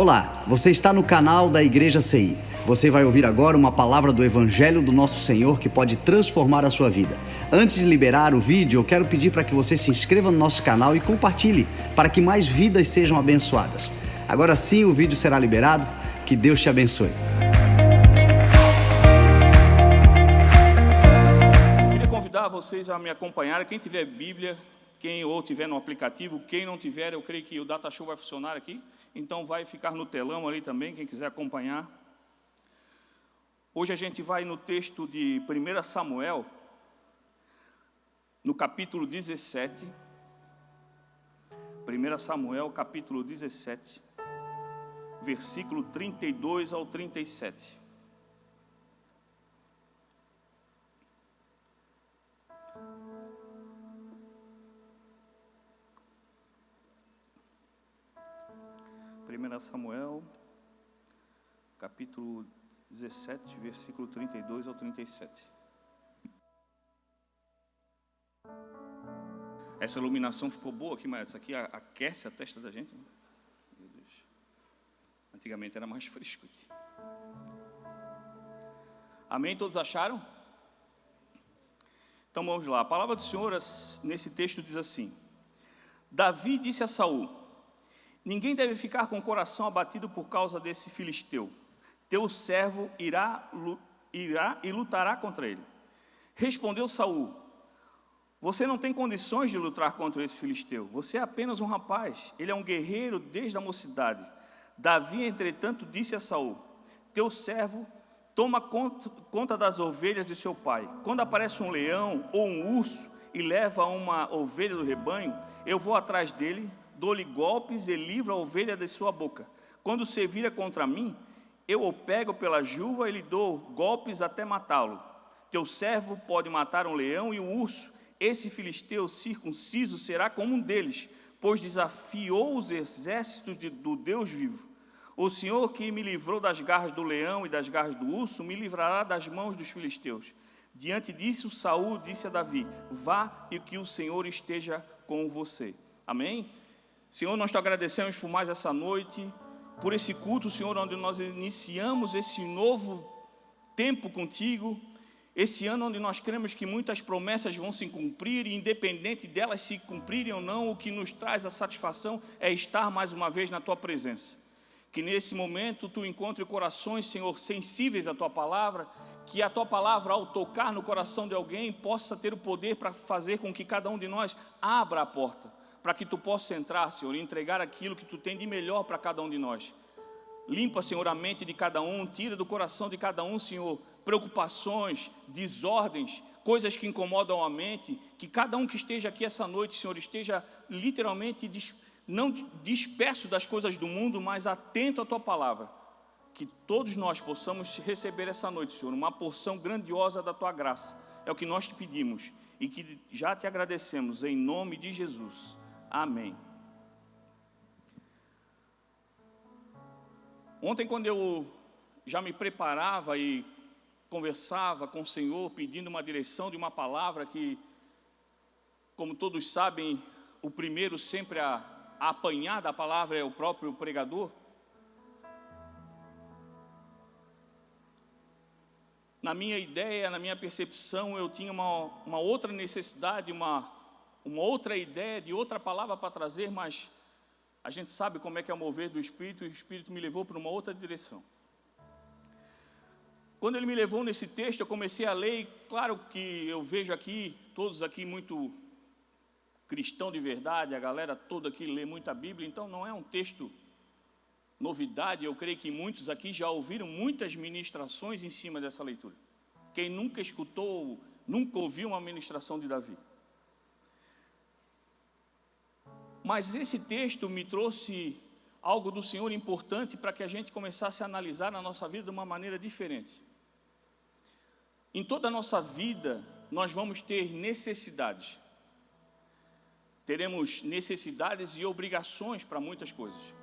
Olá, você está no canal da Igreja CI. Você vai ouvir agora uma palavra do Evangelho do Nosso Senhor que pode transformar a sua vida. Antes de liberar o vídeo, eu quero pedir para que você se inscreva no nosso canal e compartilhe, para que mais vidas sejam abençoadas. Agora sim, o vídeo será liberado. Que Deus te abençoe. Queria convidar vocês a me acompanhar. Quem tiver Bíblia, quem ou tiver no aplicativo, quem não tiver, eu creio que o Data Show vai funcionar aqui. Então vai ficar no telão ali também, quem quiser acompanhar. Hoje a gente vai no texto de 1 Samuel, no capítulo 17. 1 Samuel, capítulo 17, versículo 32 ao 37. Samuel, capítulo 17, versículo 32 ao 37. Essa iluminação ficou boa aqui, mas essa aqui aquece a testa da gente. Meu Deus. Antigamente era mais fresco aqui. Amém? Todos acharam? Então vamos lá. A palavra do Senhor nesse texto diz assim: Davi disse a Saul: ninguém deve ficar com o coração abatido por causa desse filisteu. Teu servo irá e lutará contra ele. Respondeu Saul: você não tem condições de lutar contra esse filisteu. Você é apenas um rapaz. Ele é um guerreiro desde a mocidade. Davi, entretanto, disse a Saul: teu servo toma conta das ovelhas de seu pai. Quando aparece um leão ou um urso e leva uma ovelha do rebanho, eu vou atrás dele, dou-lhe golpes e livro a ovelha de sua boca. Quando se vira contra mim, eu o pego pela juba e lhe dou golpes até matá-lo. Teu servo pode matar um leão e um urso. Esse filisteu circunciso será como um deles, pois desafiou os exércitos do Deus vivo. O Senhor que me livrou das garras do leão e das garras do urso, me livrará das mãos dos filisteus. Diante disso, Saul disse a Davi: vá e que o Senhor esteja com você. Amém? Senhor, nós te agradecemos por mais essa noite, por esse culto, Senhor, onde nós iniciamos esse novo tempo contigo, esse ano onde nós cremos que muitas promessas vão se cumprir, e independente delas se cumprirem ou não, o que nos traz a satisfação é estar mais uma vez na tua presença. Que nesse momento tu encontre corações, Senhor, sensíveis à tua palavra, que a tua palavra, ao tocar no coração de alguém, possa ter o poder para fazer com que cada um de nós abra a porta, para que tu possa entrar, Senhor, e entregar aquilo que tu tem de melhor para cada um de nós. Limpa, Senhor, a mente de cada um, tira do coração de cada um, Senhor, preocupações, desordens, coisas que incomodam a mente, que cada um que esteja aqui essa noite, Senhor, esteja literalmente não disperso das coisas do mundo, mas atento à tua palavra. Que todos nós possamos receber essa noite, Senhor, uma porção grandiosa da tua graça. É o que nós te pedimos e que já te agradecemos, em nome de Jesus. Amém. Ontem, quando eu já me preparava e conversava com o Senhor, pedindo uma direção de uma palavra que, como todos sabem, o primeiro sempre a apanhar da palavra é o próprio pregador. Na minha ideia, na minha percepção, eu tinha uma outra necessidade, uma outra ideia de outra palavra para trazer, mas a gente sabe como é que é o mover do Espírito, e o Espírito me levou para uma outra direção. Quando ele me levou nesse texto, eu comecei a ler, e claro que eu vejo aqui, todos aqui muito cristão de verdade, a galera toda aqui lê muita Bíblia, então não é um texto novidade, eu creio que muitos aqui já ouviram muitas ministrações em cima dessa leitura. Quem nunca escutou, nunca ouviu uma ministração de Davi. Mas esse texto me trouxe algo do Senhor importante para que a gente começasse a analisar na nossa vida de uma maneira diferente. Em toda a nossa vida, nós vamos ter necessidades. Teremos necessidades e obrigações para muitas coisas.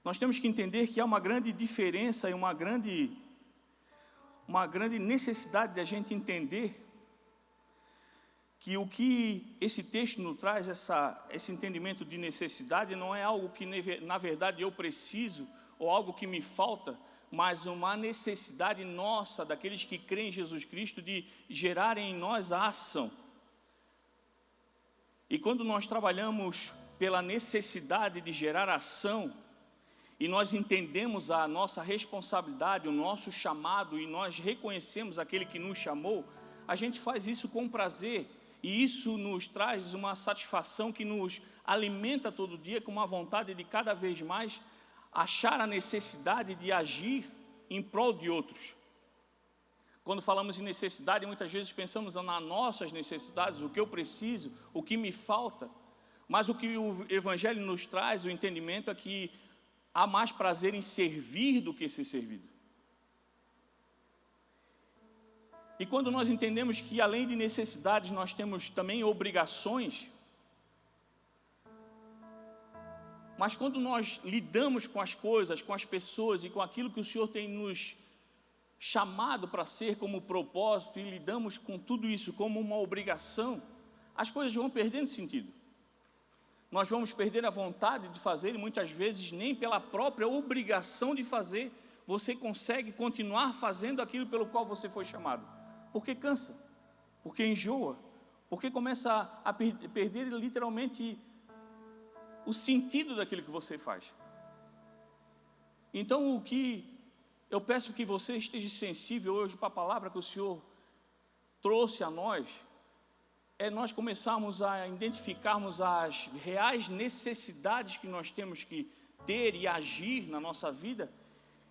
Nós temos que entender que há uma grande diferença e uma grande necessidade de a gente entender que o que esse texto nos traz, esse entendimento de necessidade, não é algo que, na verdade, eu preciso, ou algo que me falta, mas uma necessidade nossa, daqueles que creem em Jesus Cristo, de gerarem em nós a ação. E quando nós trabalhamos pela necessidade de gerar ação, e nós entendemos a nossa responsabilidade, o nosso chamado, e nós reconhecemos aquele que nos chamou, a gente faz isso com prazer, e isso nos traz uma satisfação que nos alimenta todo dia, com uma vontade de cada vez mais achar a necessidade de agir em prol de outros. Quando falamos em necessidade, muitas vezes pensamos nas nossas necessidades, o que eu preciso, o que me falta, mas o que o Evangelho nos traz, o entendimento é que há mais prazer em servir do que ser servido. E quando nós entendemos que além de necessidades, nós temos também obrigações, mas quando nós lidamos com as coisas, com as pessoas e com aquilo que o Senhor tem nos chamado para ser como propósito, e lidamos com tudo isso como uma obrigação, as coisas vão perdendo sentido. Nós vamos perder a vontade de fazer, e muitas vezes nem pela própria obrigação de fazer, você consegue continuar fazendo aquilo pelo qual você foi chamado. Porque cansa, porque enjoa, porque começa a perder literalmente o sentido daquilo que você faz. Então, o que eu peço que você esteja sensível hoje para a palavra que o Senhor trouxe a nós, é nós começarmos a identificarmos as reais necessidades que nós temos que ter e agir na nossa vida,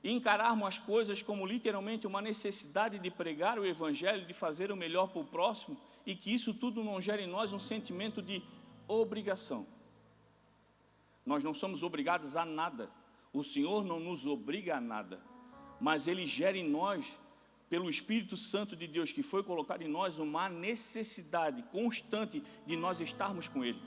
e encararmos as coisas como literalmente uma necessidade de pregar o Evangelho, de fazer o melhor para o próximo, e que isso tudo não gere em nós um sentimento de obrigação. Nós não somos obrigados a nada, o Senhor não nos obriga a nada, mas Ele gera em nós, pelo Espírito Santo de Deus que foi colocado em nós, uma necessidade constante de nós estarmos com Ele,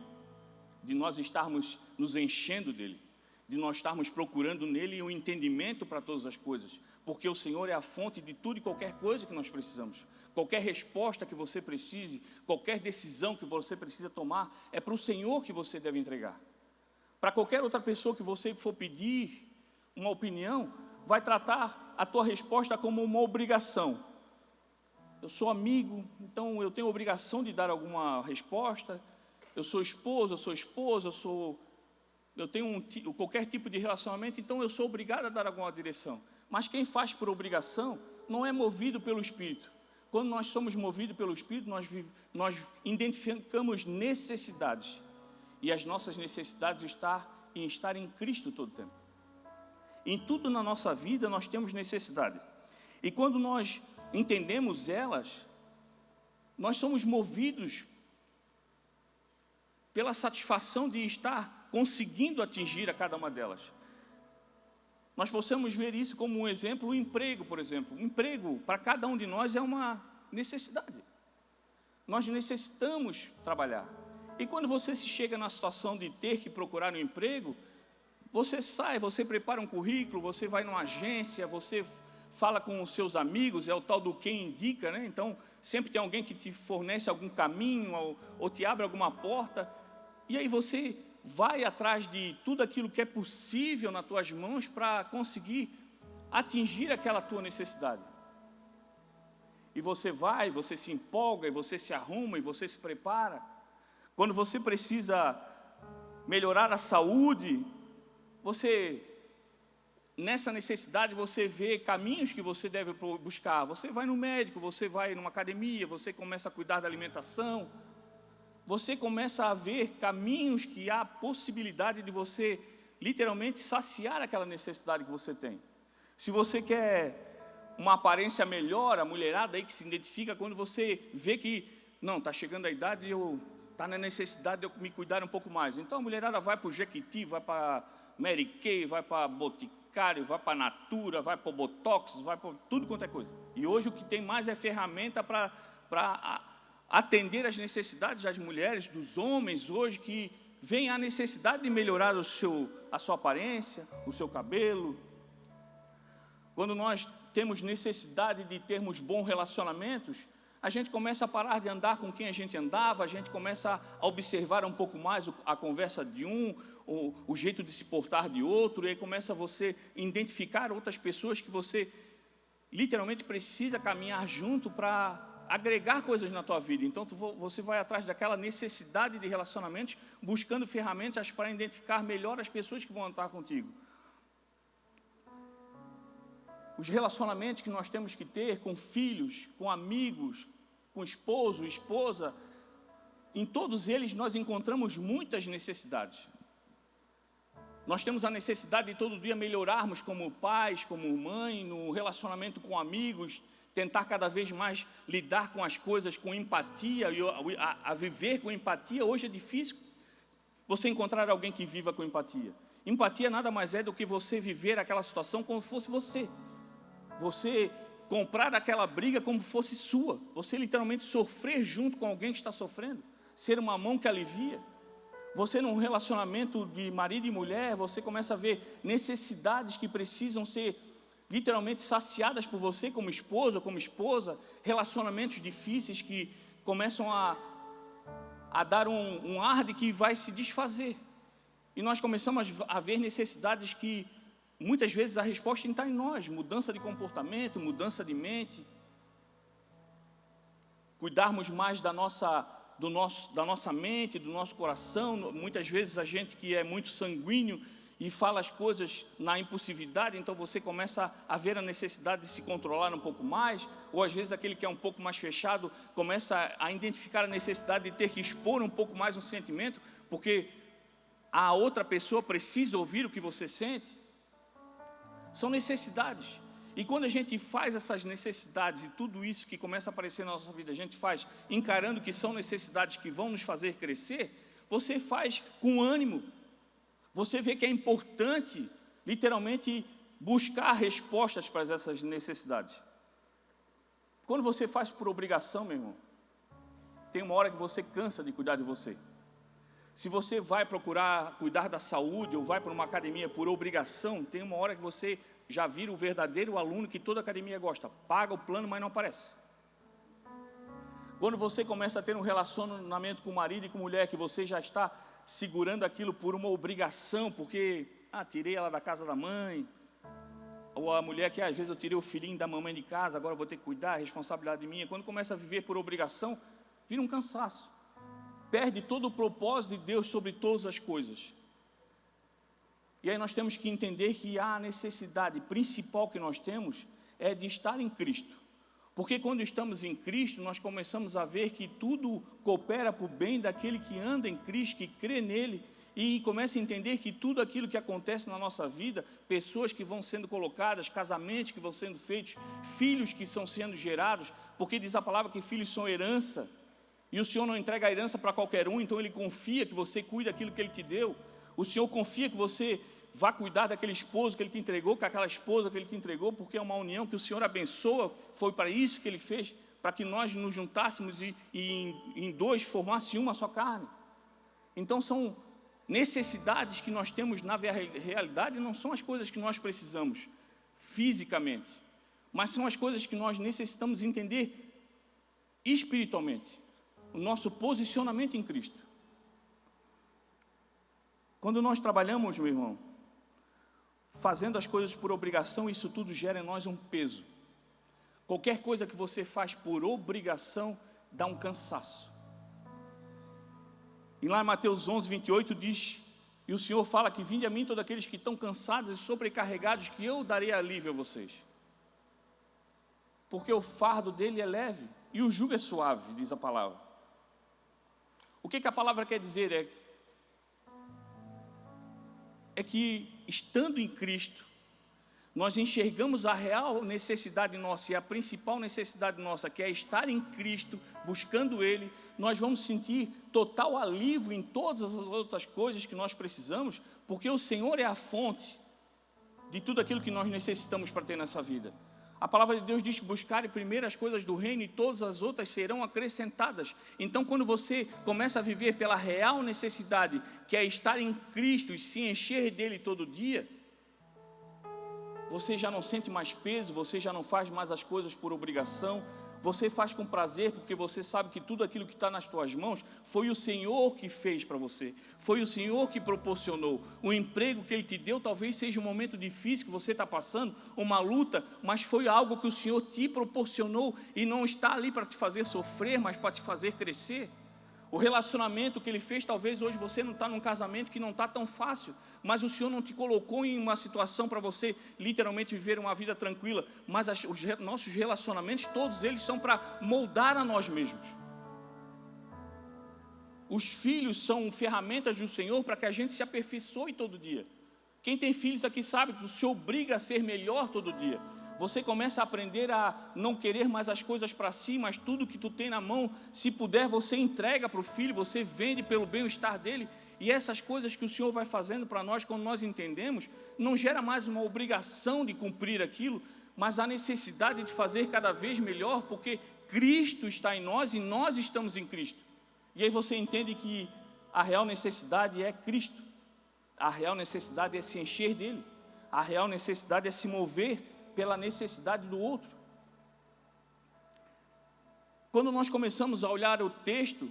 de nós estarmos nos enchendo dEle, de nós estarmos procurando nele um entendimento para todas as coisas, porque o Senhor é a fonte de tudo e qualquer coisa que nós precisamos. Qualquer resposta que você precise, qualquer decisão que você precisa tomar, é para o Senhor que você deve entregar. Para qualquer outra pessoa que você for pedir uma opinião, vai tratar a tua resposta como uma obrigação. Eu sou amigo, então eu tenho a obrigação de dar alguma resposta. Eu sou esposa, eu tenho qualquer tipo de relacionamento, então eu sou obrigado a dar alguma direção. Mas quem faz por obrigação não é movido pelo Espírito. Quando nós somos movidos pelo Espírito, nós identificamos necessidades. E as nossas necessidades estar em Cristo todo o tempo. Em tudo na nossa vida nós temos necessidade. E quando nós entendemos elas, nós somos movidos pela satisfação de estar conseguindo atingir a cada uma delas. Nós possamos ver isso como um exemplo, o emprego, por exemplo. O emprego, para cada um de nós, é uma necessidade. Nós necessitamos trabalhar. E quando você se chega na situação de ter que procurar um emprego, você sai, você prepara um currículo, você vai numa agência, você fala com os seus amigos, é o tal do quem indica, né? Então, sempre tem alguém que te fornece algum caminho, ou te abre alguma porta, e aí você vai atrás de tudo aquilo que é possível nas tuas mãos para conseguir atingir aquela tua necessidade. E você vai, você se empolga, e você se arruma, e você se prepara. Quando você precisa melhorar a saúde, nessa necessidade você vê caminhos que você deve buscar. Você vai no médico, você vai numa academia, você começa a cuidar da alimentação. Você começa a ver caminhos que há possibilidade de você literalmente saciar aquela necessidade que você tem. Se você quer uma aparência melhor, a mulherada aí que se identifica quando você vê que, não, está chegando a idade e está na necessidade de eu me cuidar um pouco mais. Então a mulherada vai para o Jequiti, vai para Mary Kay, vai para Boticário, vai para Natura, vai para o Botox, vai para tudo quanto é coisa. E hoje o que tem mais é ferramenta para atender as necessidades das mulheres, dos homens hoje que vem a necessidade de melhorar a sua aparência, o seu cabelo. Quando nós temos necessidade de termos bons relacionamentos, a gente começa a parar de andar com quem a gente andava, a gente começa a observar um pouco mais a conversa de um, o jeito de se portar de outro, e aí começa você a identificar outras pessoas que você literalmente precisa caminhar junto para agregar coisas na tua vida. Então você vai atrás daquela necessidade de relacionamentos, buscando ferramentas para identificar melhor as pessoas que vão andar contigo. Os relacionamentos que nós temos que ter com filhos, com amigos, com esposo, esposa, em todos eles nós encontramos muitas necessidades. Nós temos a necessidade de todo dia melhorarmos como pais, como mãe, no relacionamento com amigos, tentar cada vez mais lidar com as coisas com empatia, a viver com empatia. Hoje é difícil você encontrar alguém que viva com empatia. Empatia nada mais é do que você viver aquela situação como fosse você. Você comprar aquela briga como fosse sua. Você literalmente sofrer junto com alguém que está sofrendo. Ser uma mão que alivia. Você num relacionamento de marido e mulher, você começa a ver necessidades que precisam ser literalmente saciadas por você como esposo ou como esposa. Relacionamentos difíceis que começam a dar um ar de que vai se desfazer. E nós começamos a ver necessidades que muitas vezes a resposta está em nós. Mudança de comportamento, mudança de mente. Cuidarmos mais da nossa mente, do nosso coração. Muitas vezes a gente que é muito sanguíneo e fala as coisas na impulsividade, então você começa a ver a necessidade de se controlar um pouco mais, ou às vezes aquele que é um pouco mais fechado começa a identificar a necessidade de ter que expor um pouco mais um sentimento, porque a outra pessoa precisa ouvir o que você sente. São necessidades. E quando a gente faz essas necessidades e tudo isso que começa a aparecer na nossa vida, a gente faz encarando que são necessidades que vão nos fazer crescer, você faz com ânimo. Você vê que é importante, literalmente, buscar respostas para essas necessidades. Quando você faz por obrigação, meu irmão, tem uma hora que você cansa de cuidar de você. Se você vai procurar cuidar da saúde ou vai para uma academia por obrigação, tem uma hora que você já vira o verdadeiro aluno que toda academia gosta. Paga o plano, mas não aparece. Quando você começa a ter um relacionamento com o marido e com a mulher, que você já está segurando aquilo por uma obrigação, porque, tirei ela da casa da mãe, ou a mulher que, às vezes, eu tirei o filhinho da mamãe de casa, agora eu vou ter que cuidar, a responsabilidade minha. Quando começa a viver por obrigação, vira um cansaço. Perde todo o propósito de Deus sobre todas as coisas. E aí nós temos que entender que a necessidade principal que nós temos é de estar em Cristo. Porque quando estamos em Cristo, nós começamos a ver que tudo coopera para o bem daquele que anda em Cristo, que crê nele, e começa a entender que tudo aquilo que acontece na nossa vida, pessoas que vão sendo colocadas, casamentos que vão sendo feitos, filhos que estão sendo gerados, porque diz a palavra que filhos são herança, e o Senhor não entrega a herança para qualquer um, então Ele confia que você cuida daquilo que Ele te deu. O Senhor confia que você vá cuidar daquele esposo que Ele te entregou, com aquela esposa que Ele te entregou, porque é uma união que o Senhor abençoa. Foi para isso que Ele fez, para que nós nos juntássemos e em dois formasse uma só carne. Então são necessidades que nós temos na realidade, não são as coisas que nós precisamos fisicamente, mas são as coisas que nós necessitamos entender espiritualmente. O nosso posicionamento em Cristo. Quando nós trabalhamos, meu irmão, fazendo as coisas por obrigação, isso tudo gera em nós um peso. Qualquer coisa que você faz por obrigação, dá um cansaço. E lá em Mateus 11, 28 diz, e o Senhor fala que vinde a mim todos aqueles que estão cansados e sobrecarregados, que eu darei alívio a vocês. Porque o fardo dele é leve e o jugo é suave, diz a palavra. O que a palavra quer dizer é que, estando em Cristo, nós enxergamos a real necessidade nossa, e a principal necessidade nossa, que é estar em Cristo, buscando Ele, nós vamos sentir total alívio em todas as outras coisas que nós precisamos, porque o Senhor é a fonte de tudo aquilo que nós necessitamos para ter nessa vida. A palavra de Deus diz que buscarem primeiro as coisas do reino e todas as outras serão acrescentadas. Então, quando você começa a viver pela real necessidade, que é estar em Cristo e se encher dele todo dia, você já não sente mais peso, você já não faz mais as coisas por obrigação, Você faz com prazer porque você sabe que tudo aquilo que está nas tuas mãos foi o Senhor que fez para você, foi o Senhor que proporcionou. O emprego que Ele te deu talvez seja um momento difícil que você está passando, uma luta, mas foi algo que o Senhor te proporcionou e não está ali para te fazer sofrer, mas para te fazer crescer. O relacionamento que Ele fez, talvez hoje você não está num casamento que não está tão fácil, mas o Senhor não te colocou em uma situação para você literalmente viver uma vida tranquila, mas os nossos relacionamentos, todos eles são para moldar a nós mesmos. Os filhos são ferramentas do Senhor para que a gente se aperfeiçoe todo dia. Quem tem filhos aqui sabe que o Senhor obriga a ser melhor todo dia. Você começa a aprender a não querer mais as coisas para si, mas tudo que tu tem na mão, se puder, você entrega para o filho, você vende pelo bem-estar dele. E essas coisas que o Senhor vai fazendo para nós, quando nós entendemos, não gera mais uma obrigação de cumprir aquilo, mas a necessidade de fazer cada vez melhor, porque Cristo está em nós e nós estamos em Cristo. E aí você entende que a real necessidade é Cristo. A real necessidade é se encher dele. A real necessidade é se mover pela necessidade do outro. Quando nós começamos a olhar o texto,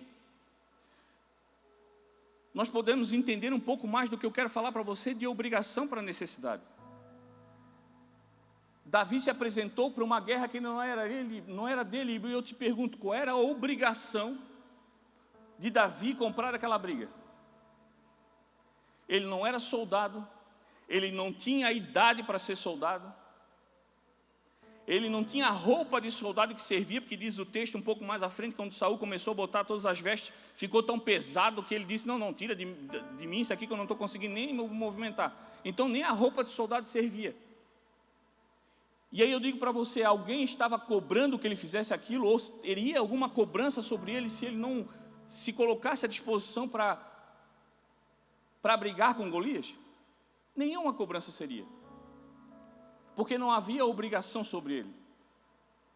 nós podemos entender um pouco mais do que eu quero falar para você de obrigação para necessidade. Davi se apresentou para uma guerra que não era dele, e eu te pergunto, qual era a obrigação de Davi comprar aquela briga? Ele não era soldado, ele não tinha a idade para ser soldado, ele não tinha a roupa de soldado que servia, porque diz o texto um pouco mais à frente, quando Saul começou a botar todas as vestes, ficou tão pesado que ele disse, não, tira de mim isso aqui que eu não estou conseguindo nem me movimentar. Então nem a roupa de soldado servia. E aí eu digo para você, alguém estava cobrando que ele fizesse aquilo, ou teria alguma cobrança sobre ele se ele não se colocasse à disposição para brigar com Golias? Nenhuma cobrança seria. Porque não havia obrigação sobre ele.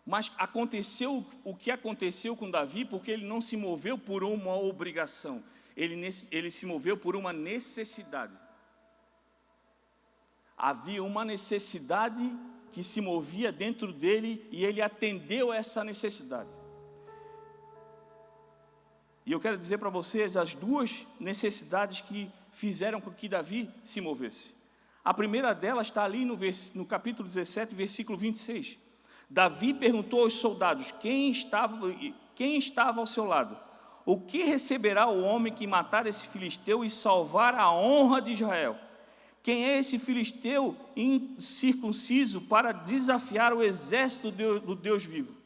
Mas aconteceu o que aconteceu com Davi, porque ele não se moveu por uma obrigação, ele se moveu por uma necessidade. Havia uma necessidade que se movia dentro dele e ele atendeu a essa necessidade. E eu quero dizer para vocês as duas necessidades que fizeram com que Davi se movesse. A primeira delas está ali no capítulo 17, versículo 26. Davi perguntou aos soldados, quem estava ao seu lado? O que receberá o homem que matar esse filisteu e salvar a honra de Israel? Quem é esse filisteu incircunciso para desafiar o exército do Deus vivo?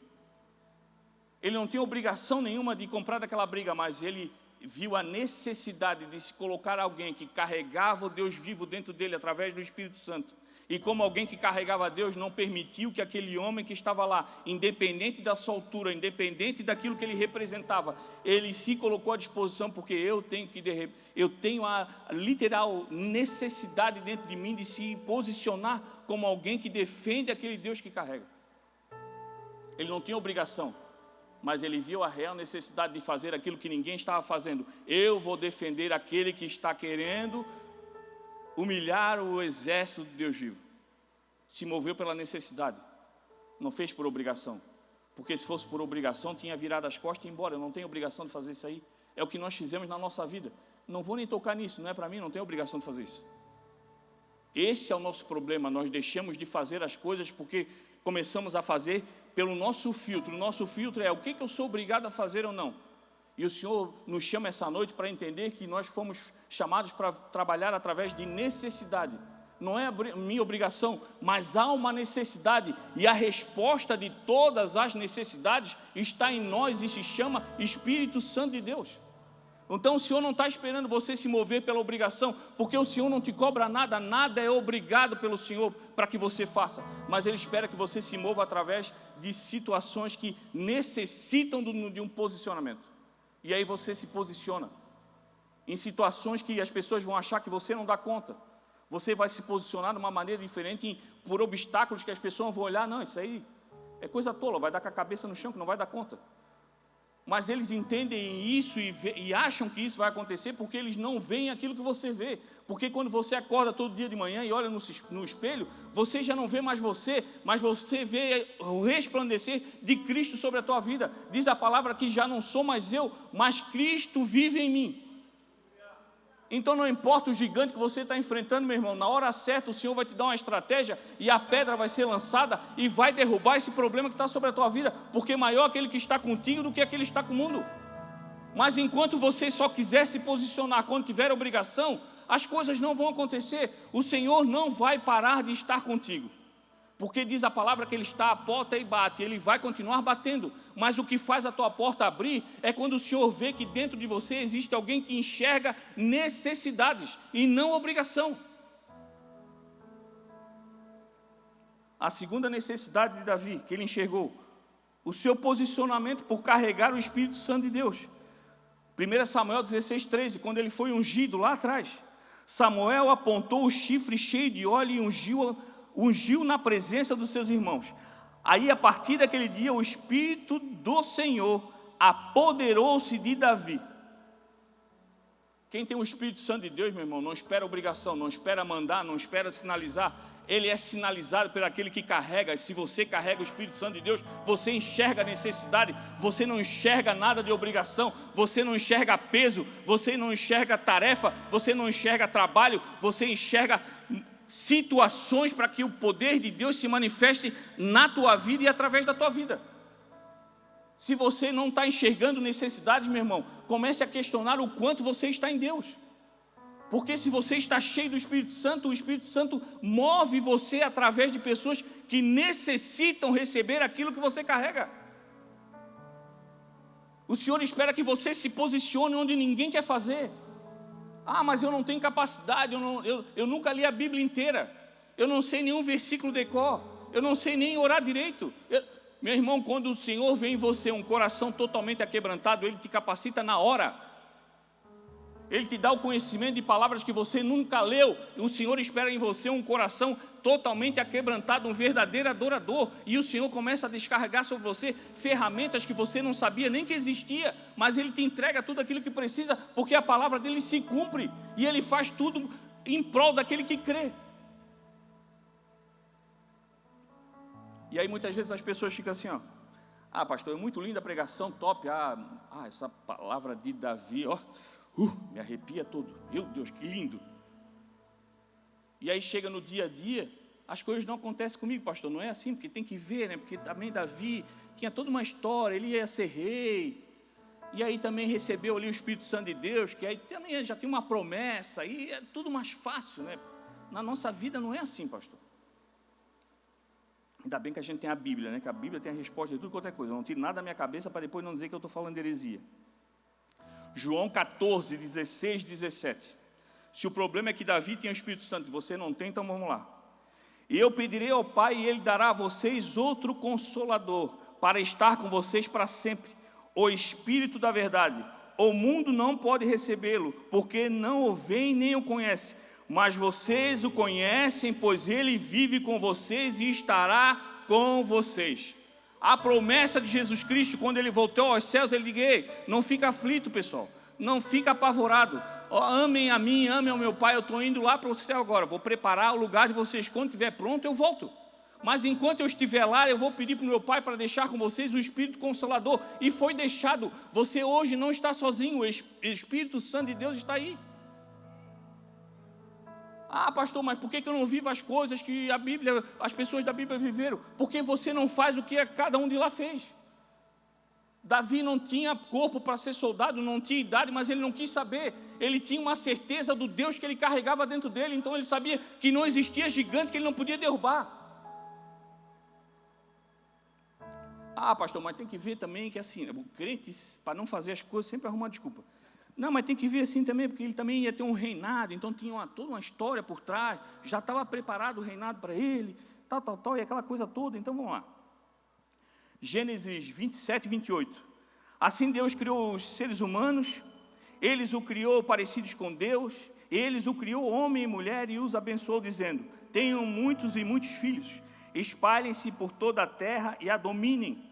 Ele não tem obrigação nenhuma de comprar aquela briga, mas ele viu a necessidade de se colocar alguém que carregava o Deus vivo dentro dele através do Espírito Santo. E como alguém que carregava Deus, não permitiu que aquele homem que estava lá, independente da sua altura, independente daquilo que ele representava, ele se colocou à disposição, porque eu tenho a literal necessidade dentro de mim de se posicionar como alguém que defende aquele Deus que carrega. Ele não tinha obrigação, mas ele viu a real necessidade de fazer aquilo que ninguém estava fazendo. Eu vou defender aquele que está querendo humilhar o exército de Deus vivo. Se moveu pela necessidade, não fez por obrigação, porque se fosse por obrigação tinha virado as costas e ia embora. Eu não tenho obrigação de fazer isso aí, é o que nós fizemos na nossa vida. Não vou nem tocar nisso, não é para mim, não tenho obrigação de fazer isso. Esse é o nosso problema, nós deixamos de fazer as coisas porque começamos a fazer pelo nosso filtro. O nosso filtro é o que eu sou obrigado a fazer ou não. E o Senhor nos chama essa noite para entender que nós fomos chamados para trabalhar através de necessidade. Não é minha obrigação, mas há uma necessidade. E a resposta de todas as necessidades está em nós e se chama Espírito Santo de Deus. Então o Senhor não está esperando você se mover pela obrigação, porque o Senhor não te cobra nada, nada é obrigado pelo Senhor para que você faça, mas Ele espera que você se mova através de situações que necessitam de um posicionamento, e aí você se posiciona, em situações que as pessoas vão achar que você não dá conta, você vai se posicionar de uma maneira diferente, por obstáculos que as pessoas vão olhar, não, isso aí é coisa tola, vai dar com a cabeça no chão que não vai dar conta. Mas eles entendem isso e acham que isso vai acontecer porque eles não veem aquilo que você vê. Porque quando você acorda todo dia de manhã e olha no espelho, você já não vê mais você, mas você vê o resplandecer de Cristo sobre a tua vida. Diz a palavra que já não sou mais eu, mas Cristo vive em mim. Então não importa o gigante que você está enfrentando, meu irmão, na hora certa o Senhor vai te dar uma estratégia e a pedra vai ser lançada e vai derrubar esse problema que está sobre a tua vida, porque maior aquele que está contigo do que aquele que está com o mundo. Mas enquanto você só quiser se posicionar quando tiver obrigação, as coisas não vão acontecer. O Senhor não vai parar de estar contigo, porque diz a palavra que Ele está à porta e bate, Ele vai continuar batendo, mas o que faz a tua porta abrir é quando o Senhor vê que dentro de você existe alguém que enxerga necessidades e não obrigação. A segunda necessidade de Davi, que ele enxergou, o seu posicionamento por carregar o Espírito Santo de Deus. 1 Samuel 16:13, quando ele foi ungido lá atrás, Samuel apontou o chifre cheio de óleo e ungiu na presença dos seus irmãos. Aí, a partir daquele dia, o Espírito do Senhor apoderou-se de Davi. Quem tem o Espírito Santo de Deus, meu irmão, não espera obrigação, não espera mandar, não espera sinalizar. Ele é sinalizado por aquele que carrega. Se você carrega o Espírito Santo de Deus, você enxerga a necessidade, você não enxerga nada de obrigação, você não enxerga peso, você não enxerga tarefa, você não enxerga trabalho, você enxerga situações para que o poder de Deus se manifeste na tua vida e através da tua vida. Se você não está enxergando necessidades, meu irmão, comece a questionar o quanto você está em Deus. Porque se você está cheio do Espírito Santo, o Espírito Santo move você através de pessoas que necessitam receber aquilo que você carrega. O Senhor espera que você se posicione onde ninguém quer fazer. Ah, mas eu não tenho capacidade, eu nunca li a Bíblia inteira, eu não sei nenhum versículo de cor, eu não sei nem orar direito. Meu irmão, quando o Senhor vê em você um coração totalmente aquebrantado, Ele te capacita na hora. Ele te dá o conhecimento de palavras que você nunca leu. O Senhor espera em você um coração totalmente aquebrantado, um verdadeiro adorador. E o Senhor começa a descarregar sobre você ferramentas que você não sabia nem que existia. Mas Ele te entrega tudo aquilo que precisa, porque a palavra dEle se cumpre. E Ele faz tudo em prol daquele que crê. E aí muitas vezes as pessoas ficam assim, ó. Ah, pastor, é muito linda a pregação, top. Essa palavra de Davi, ó. Me arrepia todo. Meu Deus, que lindo. E aí chega no dia a dia, as coisas não acontecem comigo, pastor. Não é assim, porque tem que ver, né? Porque também Davi tinha toda uma história, ele ia ser rei. E aí também recebeu ali o Espírito Santo de Deus, que aí também já tem uma promessa, e é tudo mais fácil, né? Na nossa vida não é assim, pastor. Ainda bem que a gente tem a Bíblia, né? Que a Bíblia tem a resposta de tudo qualquer coisa. Eu não tiro nada da minha cabeça para depois não dizer que eu estou falando de heresia. João 14, 16, 17. Se o problema é que Davi tinha o Espírito Santo e você não tem, então vamos lá. E eu pedirei ao Pai e Ele dará a vocês outro Consolador, para estar com vocês para sempre, o Espírito da verdade. O mundo não pode recebê-lo, porque não o vê nem o conhece, mas vocês o conhecem, pois Ele vive com vocês e estará com vocês. A promessa de Jesus Cristo, quando Ele voltou aos céus, Ele disse, não fica aflito, pessoal, não fica apavorado, amem a mim, amem ao meu Pai, eu estou indo lá para o céu agora, vou preparar o lugar de vocês, quando estiver pronto eu volto, mas enquanto eu estiver lá, eu vou pedir para o meu Pai para deixar com vocês o Espírito Consolador, e foi deixado. Você hoje não está sozinho, o Espírito Santo de Deus está aí. Ah, pastor, mas por que eu não vivo as coisas que a Bíblia, as pessoas da Bíblia viveram? Porque você não faz o que cada um de lá fez. Davi não tinha corpo para ser soldado, não tinha idade, mas ele não quis saber. Ele tinha uma certeza do Deus que ele carregava dentro dele, então ele sabia que não existia gigante que ele não podia derrubar. Ah, pastor, mas tem que ver também que assim, o crente, para não fazer as coisas, sempre arruma uma desculpa. Não, mas tem que ver assim também, porque ele também ia ter um reinado, então tinha toda uma história por trás, já estava preparado o reinado para ele, tal, e aquela coisa toda. Então vamos lá. Gênesis 27, 28. Assim Deus criou os seres humanos, eles o criou parecidos com Deus, eles o criou homem e mulher e os abençoou dizendo, tenham muitos e muitos filhos, espalhem-se por toda a terra e a dominem.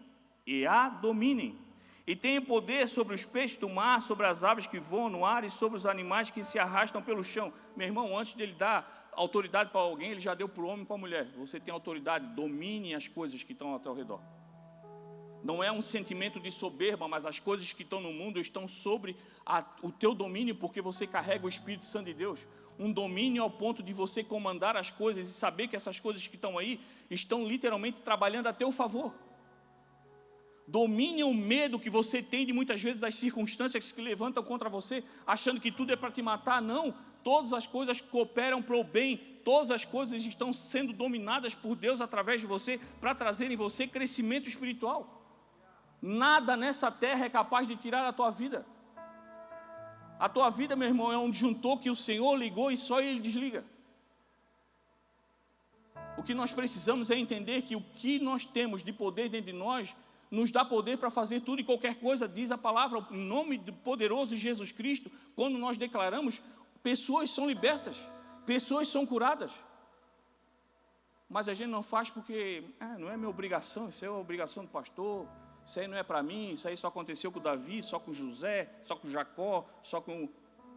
E tenho poder sobre os peixes do mar, sobre as aves que voam no ar e sobre os animais que se arrastam pelo chão. Meu irmão, antes dele dar autoridade para alguém, ele já deu para o homem e para a mulher. Você tem autoridade, domine as coisas que estão ao teu redor. Não é um sentimento de soberba, mas as coisas que estão no mundo estão sobre o teu domínio, porque você carrega o Espírito Santo de Deus. Um domínio ao ponto de você comandar as coisas e saber que essas coisas que estão aí estão literalmente trabalhando a teu favor. Domine o medo que você tem de muitas vezes das circunstâncias que se levantam contra você, achando que tudo é para te matar. Não, todas as coisas cooperam para o bem, todas as coisas estão sendo dominadas por Deus através de você, para trazer em você crescimento espiritual. Nada nessa terra é capaz de tirar a tua vida. A tua vida, meu irmão, é um disjuntor que o Senhor ligou e só Ele desliga. O que nós precisamos é entender que o que nós temos de poder dentro de nós nos dá poder para fazer tudo e qualquer coisa, diz a palavra, em nome do poderoso Jesus Cristo. Quando nós declaramos, pessoas são libertas, pessoas são curadas. Mas a gente não faz porque não é minha obrigação, isso é a obrigação do pastor, isso aí não é para mim, isso aí só aconteceu com Davi, só com José, só com Jacó,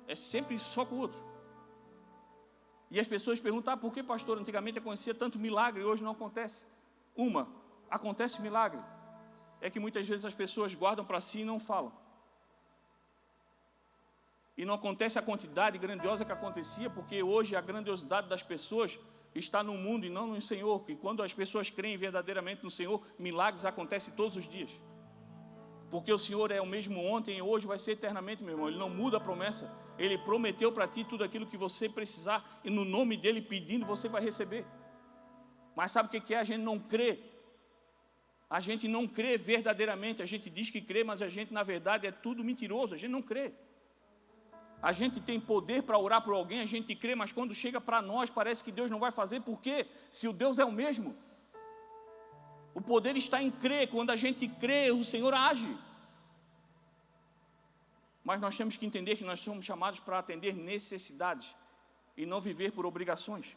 é sempre só com o outro. E as pessoas perguntam, por que pastor, antigamente acontecia tanto milagre e hoje não acontece? Acontece milagre. É que muitas vezes as pessoas guardam para si e não falam. E não acontece a quantidade grandiosa que acontecia, porque hoje a grandiosidade das pessoas está no mundo e não no Senhor. E quando as pessoas creem verdadeiramente no Senhor, milagres acontecem todos os dias. Porque o Senhor é o mesmo ontem e hoje vai ser eternamente, meu irmão. Ele não muda a promessa. Ele prometeu para ti tudo aquilo que você precisar e no nome dEle pedindo, você vai receber. Mas sabe o que é? A gente não crê. A gente não crê verdadeiramente, a gente diz que crê, mas a gente na verdade é tudo mentiroso, a gente não crê. A gente tem poder para orar por alguém, a gente crê, mas quando chega para nós parece que Deus não vai fazer, por quê? Se o Deus é o mesmo. O poder está em crer, quando a gente crê, o Senhor age. Mas nós temos que entender que nós somos chamados para atender necessidades e não viver por obrigações.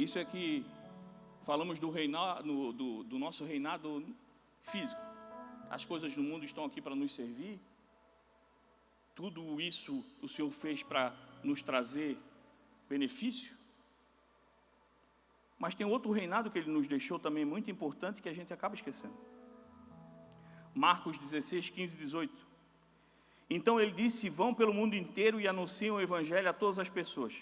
Isso é que falamos do reinado, do nosso reinado físico. As coisas do mundo estão aqui para nos servir. Tudo isso o Senhor fez para nos trazer benefício. Mas tem outro reinado que Ele nos deixou também muito importante que a gente acaba esquecendo. Marcos 16, 15 e 18. Então Ele disse, vão pelo mundo inteiro e anunciem o Evangelho a todas as pessoas.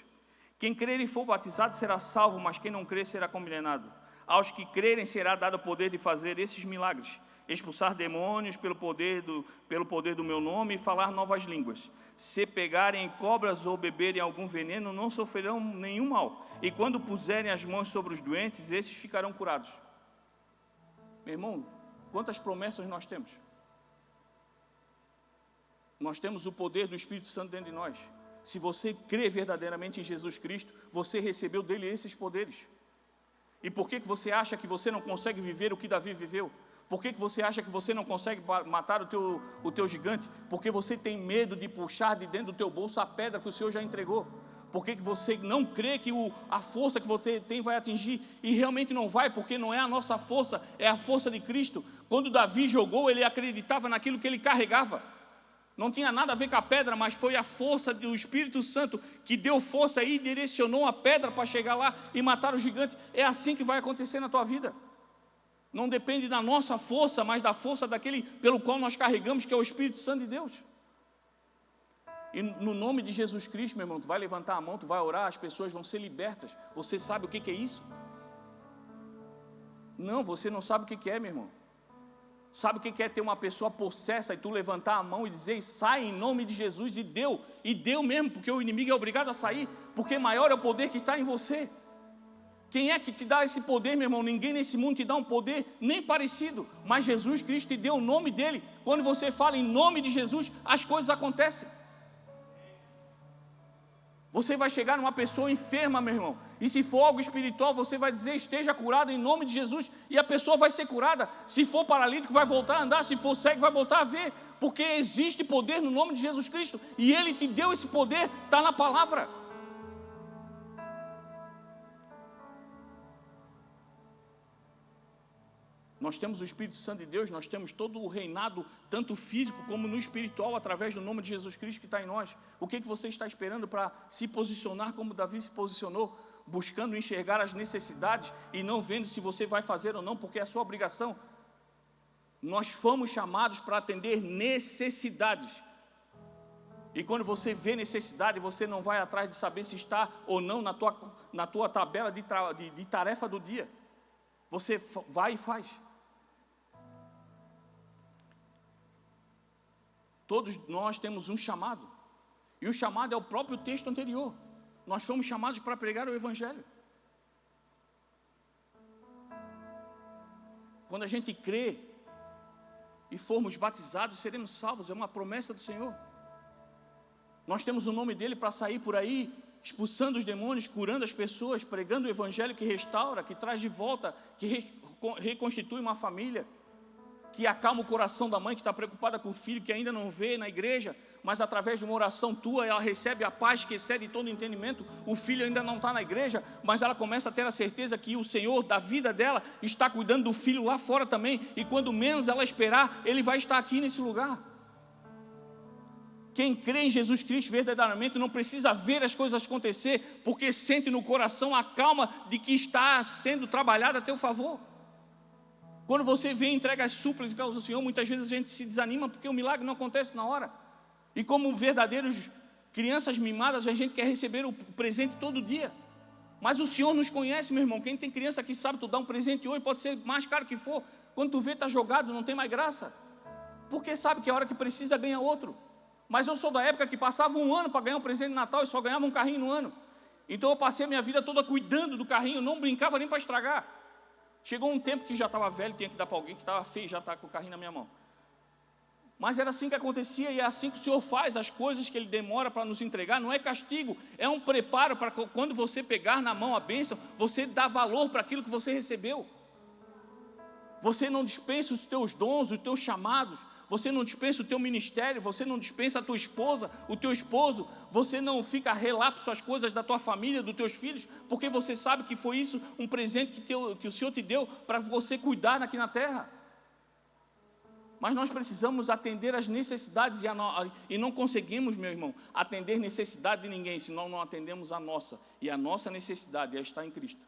Quem crer e for batizado será salvo, mas quem não crer será condenado. Aos que crerem será dado o poder de fazer esses milagres, expulsar demônios pelo poder do meu nome e falar novas línguas. Se pegarem cobras ou beberem algum veneno, não sofrerão nenhum mal. E quando puserem as mãos sobre os doentes, esses ficarão curados. Meu irmão, quantas promessas nós temos? Nós temos o poder do Espírito Santo dentro de nós. Se você crê verdadeiramente em Jesus Cristo, você recebeu dele esses poderes. E por que você acha que você não consegue viver o que Davi viveu? Por que você acha que você não consegue matar o teu gigante? Porque você tem medo de puxar de dentro do teu bolso a pedra que o Senhor já entregou. Por que você não crê que a força que você tem vai atingir? E realmente não vai, porque não é a nossa força, é a força de Cristo. Quando Davi jogou, ele acreditava naquilo que ele carregava. Não tinha nada a ver com a pedra, mas foi a força do Espírito Santo que deu força e direcionou a pedra para chegar lá e matar o gigante. É assim que vai acontecer na tua vida. Não depende da nossa força, mas da força daquele pelo qual nós carregamos, que é o Espírito Santo de Deus. E no nome de Jesus Cristo, meu irmão, tu vai levantar a mão, tu vai orar, as pessoas vão ser libertas. Você sabe o que é isso? Não, você não sabe o que é, meu irmão. Sabe o que é ter uma pessoa possessa e tu levantar a mão e dizer, sai em nome de Jesus, e deu mesmo, porque o inimigo é obrigado a sair, porque maior é o poder que está em você. Quem é que te dá esse poder, meu irmão? Ninguém nesse mundo te dá um poder nem parecido, mas Jesus Cristo te deu o nome dele. Quando você fala em nome de Jesus, as coisas acontecem. Você vai chegar numa pessoa enferma, meu irmão, e se for algo espiritual, você vai dizer, esteja curado em nome de Jesus, e a pessoa vai ser curada. Se for paralítico, vai voltar a andar, se for cego, vai voltar a ver, porque existe poder no nome de Jesus Cristo, e Ele te deu esse poder, está na palavra. Nós temos o Espírito Santo de Deus, nós temos todo o reinado, tanto físico como no espiritual, através do nome de Jesus Cristo que está em nós. O que você está esperando para se posicionar como Davi se posicionou? Buscando enxergar as necessidades e não vendo se você vai fazer ou não, porque é a sua obrigação. Nós fomos chamados para atender necessidades. E quando você vê necessidade, você não vai atrás de saber se está ou não na tua tabela de tarefa do dia. Você vai e faz. Todos nós temos um chamado. E o chamado é o próprio texto anterior. Nós fomos chamados para pregar o Evangelho. Quando a gente crê e formos batizados, seremos salvos. É uma promessa do Senhor. Nós temos o nome dele para sair por aí, expulsando os demônios, curando as pessoas, pregando o Evangelho que restaura, que traz de volta, que reconstitui uma família, que acalma o coração da mãe que está preocupada com o filho, que ainda não vê na igreja, mas através de uma oração tua, ela recebe a paz que excede todo entendimento. O filho ainda não está na igreja, mas ela começa a ter a certeza que o Senhor da vida dela está cuidando do filho lá fora também, e quando menos ela esperar, ele vai estar aqui nesse lugar. Quem crê em Jesus Cristo verdadeiramente não precisa ver as coisas acontecer, porque sente no coração a calma de que está sendo trabalhado a teu favor. Quando você vem e entrega as súplicas ao Senhor, muitas vezes a gente se desanima porque o milagre não acontece na hora. E como verdadeiros crianças mimadas, a gente quer receber o presente todo dia. Mas o Senhor nos conhece, meu irmão. Quem tem criança aqui sabe, tu dá um presente hoje, pode ser mais caro que for. Quando tu vê, está jogado, não tem mais graça. Porque sabe que a hora que precisa, ganha outro. Mas eu sou da época que passava um ano para ganhar um presente de Natal e só ganhava um carrinho no ano. Então eu passei a minha vida toda cuidando do carrinho, não brincava nem para estragar. Chegou um tempo que já estava velho, tinha que dar para alguém que estava feio, já está com o carrinho na minha mão. Mas era assim que acontecia e é assim que o Senhor faz as coisas que Ele demora para nos entregar. Não é castigo, é um preparo para quando você pegar na mão a bênção, você dá valor para aquilo que você recebeu. Você não dispensa os teus dons, os teus chamados. Você não dispensa o teu ministério, você não dispensa a tua esposa, o teu esposo, você não fica relapso às coisas da tua família, dos teus filhos, porque você sabe que foi isso um presente que o Senhor te deu para você cuidar aqui na terra. Mas nós precisamos atender às necessidades e não conseguimos, meu irmão, atender necessidade de ninguém, senão não atendemos a nossa. E a nossa necessidade é estar em Cristo.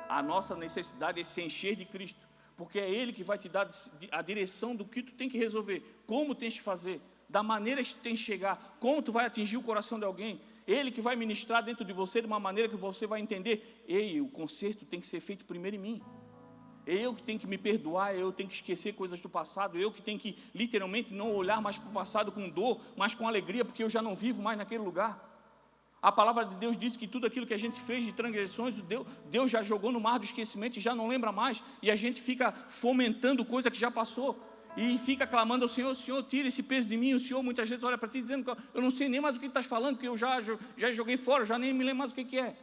A nossa necessidade é se encher de Cristo. Porque é Ele que vai te dar a direção do que tu tem que resolver, como tens que fazer, da maneira que tu tens que chegar, como tu vai atingir o coração de alguém. Ele que vai ministrar dentro de você de uma maneira que você vai entender, ei, o conserto tem que ser feito primeiro em mim. Eu que tenho que me perdoar, eu tenho que esquecer coisas do passado, eu que tenho que literalmente não olhar mais para o passado com dor, mas com alegria, porque eu já não vivo mais naquele lugar. A palavra de Deus diz que tudo aquilo que a gente fez de transgressões, Deus já jogou no mar do esquecimento e já não lembra mais. E a gente fica fomentando coisa que já passou. E fica clamando ao Senhor, Senhor, tira esse peso de mim. O Senhor muitas vezes olha para ti dizendo que eu não sei nem mais o que tu estás falando, porque eu já joguei fora, já nem me lembro mais o que é.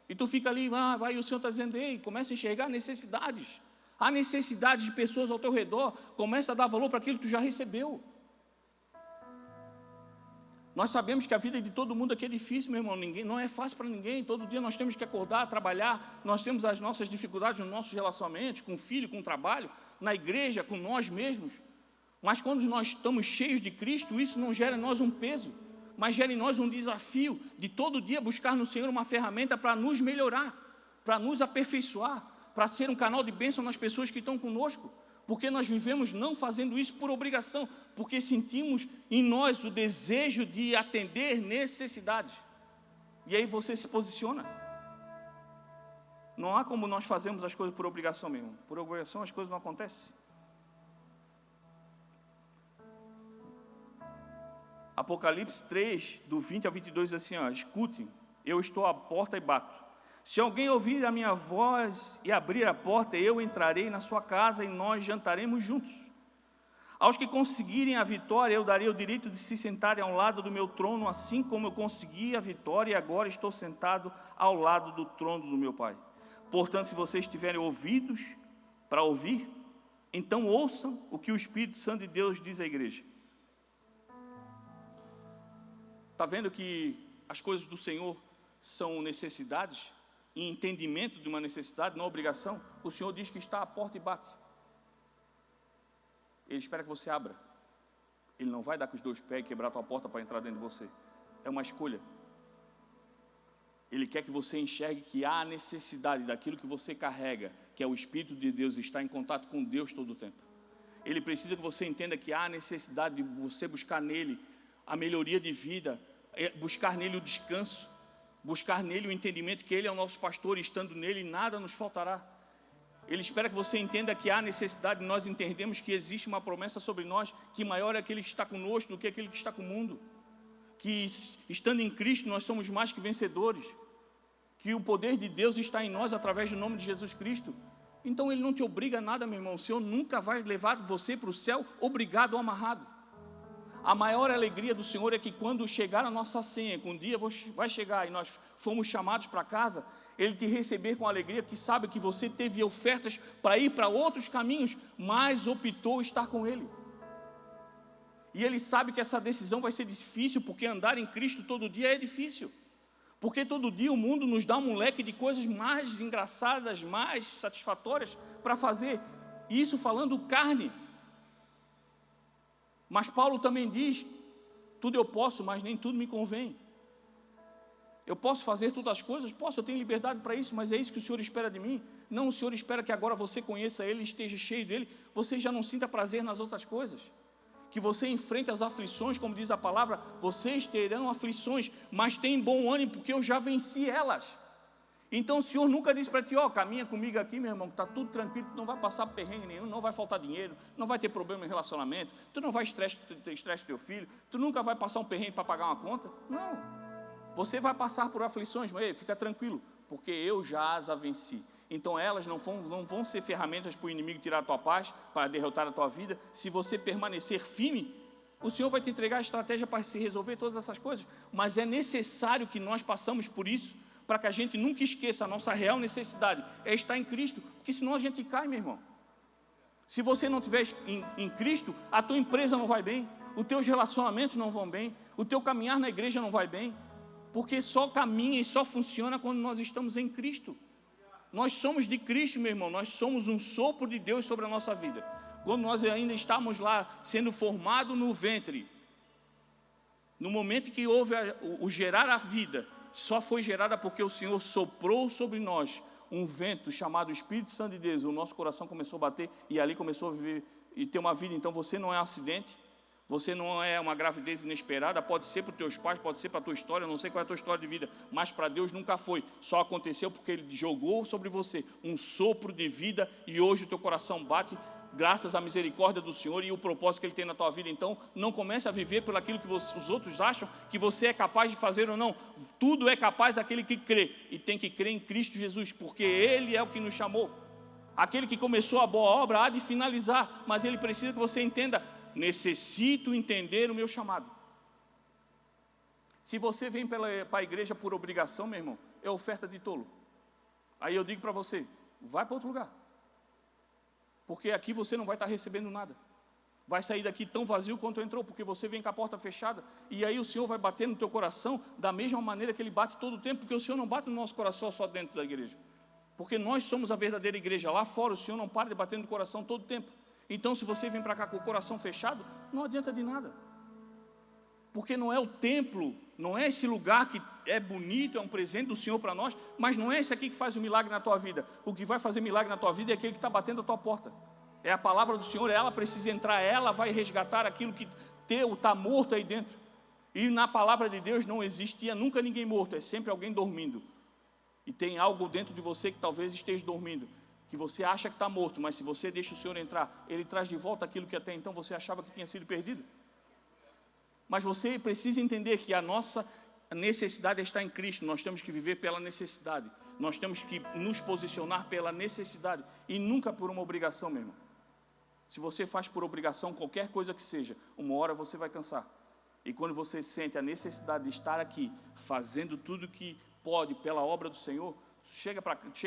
E tu fica ali, vai, e o Senhor está dizendo, ei, começa a enxergar necessidades. Há necessidade de pessoas ao teu redor, começa a dar valor para aquilo que tu já recebeu. Nós sabemos que a vida de todo mundo aqui é difícil, meu irmão, não é fácil para ninguém, todo dia nós temos que acordar, trabalhar, nós temos as nossas dificuldades nos nossos relacionamentos, com o filho, com o trabalho, na igreja, com nós mesmos, mas quando nós estamos cheios de Cristo, isso não gera em nós um peso, mas gera em nós um desafio de todo dia buscar no Senhor uma ferramenta para nos melhorar, para nos aperfeiçoar, para ser um canal de bênção nas pessoas que estão conosco. Porque nós vivemos não fazendo isso por obrigação, porque sentimos em nós o desejo de atender necessidades. E aí você se posiciona. Não há como nós fazermos as coisas por obrigação mesmo. Por obrigação as coisas não acontecem. Apocalipse 3, do 20 ao 22, diz assim, escutem, eu estou à porta e bato. Se alguém ouvir a minha voz e abrir a porta, eu entrarei na sua casa e nós jantaremos juntos. Aos que conseguirem a vitória, eu darei o direito de se sentarem ao lado do meu trono, assim como eu consegui a vitória e agora estou sentado ao lado do trono do meu Pai. Portanto, se vocês tiverem ouvidos para ouvir, então ouçam o que o Espírito Santo de Deus diz à igreja. Está vendo que as coisas do Senhor são necessidades? E entendimento de uma necessidade, não obrigação? O Senhor diz que está à porta e bate. Ele espera que você abra. Ele não vai dar com os dois pés e quebrar a tua porta para entrar dentro de você. É uma escolha. Ele quer que você enxergue que há necessidade daquilo que você carrega, que é o Espírito de Deus, estar em contato com Deus todo o tempo. Ele precisa que você entenda que há necessidade de você buscar nele a melhoria de vida, buscar nele o descanso, buscar nele o entendimento que ele é o nosso pastor e estando nele nada nos faltará. Ele espera que você entenda que há necessidade de nós entendermos que existe uma promessa sobre nós, que maior é aquele que está conosco do que aquele que está com o mundo. Que estando em Cristo nós somos mais que vencedores, que o poder de Deus está em nós através do nome de Jesus Cristo. Então Ele não te obriga a nada, meu irmão. O Senhor nunca vai levar você para o céu obrigado ou amarrado. A maior alegria do Senhor é que quando chegar a nossa senha, que um dia vai chegar e nós fomos chamados para casa, Ele te receber com alegria, que sabe que você teve ofertas para ir para outros caminhos, mas optou estar com Ele. E Ele sabe que essa decisão vai ser difícil, porque andar em Cristo todo dia é difícil. Porque todo dia o mundo nos dá um leque de coisas mais engraçadas, mais satisfatórias para fazer. Isso falando carne. Mas Paulo também diz, tudo eu posso, mas nem tudo me convém. Eu posso fazer todas as coisas? Posso, eu tenho liberdade para isso, mas é isso que o Senhor espera de mim? Não, o Senhor espera que agora você conheça Ele, esteja cheio dEle, você já não sinta prazer nas outras coisas. Que você enfrente as aflições, como diz a palavra, vocês terão aflições, mas tenham bom ânimo, porque eu já venci elas. Então o Senhor nunca disse para ti, caminha comigo aqui, meu irmão, que está tudo tranquilo, tu não vai passar perrengue nenhum, não vai faltar dinheiro, não vai ter problema em relacionamento, tu não vai ter estresse com teu filho, tu nunca vai passar um perrengue para pagar uma conta. Não, você vai passar por aflições, mas fica tranquilo, porque eu já as venci. Então elas não vão ser ferramentas para o inimigo tirar a tua paz, para derrotar a tua vida. Se você permanecer firme, o Senhor vai te entregar a estratégia para se resolver todas essas coisas, mas é necessário que nós passamos por isso, para que a gente nunca esqueça a nossa real necessidade, é estar em Cristo, porque senão a gente cai, meu irmão. Se você não estiver em Cristo, a tua empresa não vai bem, os teus relacionamentos não vão bem, o teu caminhar na igreja não vai bem, porque só caminha e só funciona quando nós estamos em Cristo. Nós somos de Cristo, meu irmão, nós somos um sopro de Deus sobre a nossa vida. Quando nós ainda estamos lá sendo formados no ventre, no momento que houve o gerar a vida, só foi gerada porque o Senhor soprou sobre nós um vento chamado Espírito Santo de Deus. O nosso coração começou a bater e ali começou a viver e ter uma vida. Então você não é um acidente, você não é uma gravidez inesperada, pode ser para os teus pais, pode ser para a tua história, eu não sei qual é a tua história de vida, mas para Deus nunca foi, só aconteceu porque Ele jogou sobre você um sopro de vida e hoje o teu coração bate graças à misericórdia do Senhor e o propósito que Ele tem na tua vida. Então não comece a viver por aquilo que os outros acham que você é capaz de fazer ou não. Tudo é capaz daquele que crê, e tem que crer em Cristo Jesus, porque Ele é o que nos chamou. Aquele que começou a boa obra há de finalizar, mas Ele precisa que você entenda: necessito entender o meu chamado. Se você vem para a igreja por obrigação, meu irmão, é oferta de tolo. Aí eu digo para você, vai para outro lugar, porque aqui você não vai estar recebendo nada. Vai sair daqui tão vazio quanto entrou, porque você vem com a porta fechada, e aí o Senhor vai bater no teu coração da mesma maneira que Ele bate todo o tempo, porque o Senhor não bate no nosso coração só dentro da igreja, porque nós somos a verdadeira igreja. Lá fora o Senhor não para de bater no coração todo o tempo. Então se você vem para cá com o coração fechado, não adianta de nada, porque não é o templo, não é esse lugar que é bonito, é um presente do Senhor para nós, mas não é esse aqui que faz o milagre na tua vida. O que vai fazer milagre na tua vida é aquele que está batendo a tua porta. É a palavra do Senhor, ela precisa entrar, ela vai resgatar aquilo que está morto aí dentro. E na palavra de Deus não existia nunca ninguém morto, é sempre alguém dormindo. E tem algo dentro de você que talvez esteja dormindo, que você acha que está morto, mas se você deixa o Senhor entrar, Ele traz de volta aquilo que até então você achava que tinha sido perdido. Mas você precisa entender que a nossa necessidade está em Cristo. Nós temos que viver pela necessidade, nós temos que nos posicionar pela necessidade e nunca por uma obrigação, meu irmão. Se você faz por obrigação qualquer coisa que seja, uma hora você vai cansar. E quando você sente a necessidade de estar aqui, fazendo tudo que pode pela obra do Senhor, chega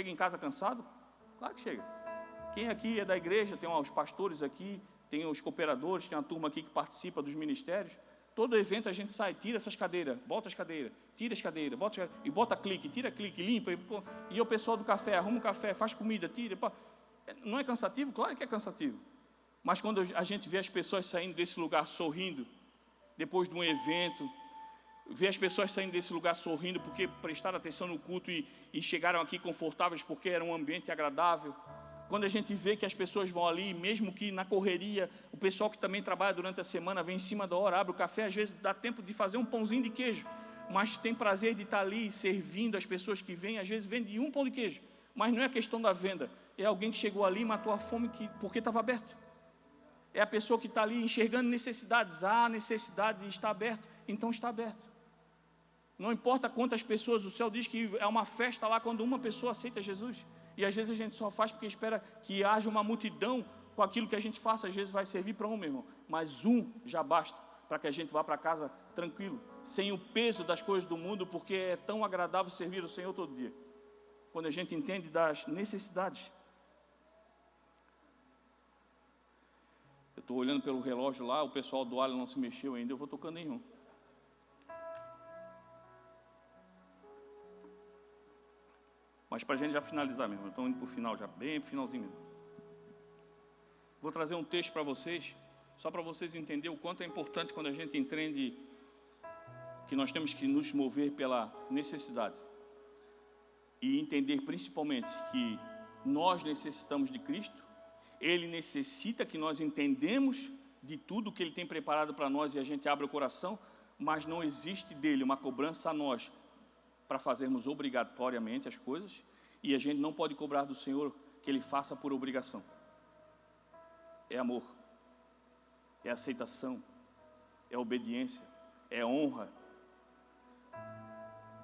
em casa cansado? Claro que chega. Quem aqui é da igreja, tem os pastores aqui, tem os cooperadores, tem a turma aqui que participa dos ministérios. Todo evento a gente sai, tira essas cadeiras, bota as cadeiras, tira as cadeiras, e bota clique, tira clique, limpa. E o pessoal do café, arruma o café, faz comida, tira. Não é cansativo? Claro que é cansativo. Mas quando a gente vê as pessoas saindo desse lugar sorrindo, depois de um evento, vê as pessoas saindo desse lugar sorrindo porque prestaram atenção no culto e chegaram aqui confortáveis porque era um ambiente agradável. Quando a gente vê que as pessoas vão ali, mesmo que na correria, o pessoal que também trabalha durante a semana vem em cima da hora, abre o café, às vezes dá tempo de fazer um pãozinho de queijo, mas tem prazer de estar ali servindo as pessoas que vêm, às vezes vende um pão de queijo, mas não é questão da venda, é alguém que chegou ali e matou a fome porque estava aberto. É a pessoa que está ali enxergando necessidades, há necessidade de estar aberto, então está aberto. Não importa quantas pessoas, o céu diz que é uma festa lá quando uma pessoa aceita Jesus. E às vezes a gente só faz porque espera que haja uma multidão com aquilo que a gente faça. Às vezes vai servir para um, meu irmão, mas um já basta para que a gente vá para casa tranquilo, sem o peso das coisas do mundo, porque é tão agradável servir o Senhor todo dia. Quando a gente entende das necessidades. Eu estou olhando pelo relógio lá, o pessoal do alho não se mexeu ainda, eu vou tocando em um. Mas para a gente já finalizar mesmo, eu estou indo para o final já, bem para o finalzinho mesmo. Vou trazer um texto para vocês, só para vocês entenderem o quanto é importante quando a gente entende que nós temos que nos mover pela necessidade. E entender principalmente que nós necessitamos de Cristo, Ele necessita que nós entendemos de tudo que Ele tem preparado para nós e a gente abre o coração, mas não existe dele uma cobrança a nós para fazermos obrigatoriamente as coisas, e a gente não pode cobrar do Senhor que Ele faça por obrigação. É amor, é aceitação, é obediência, é honra.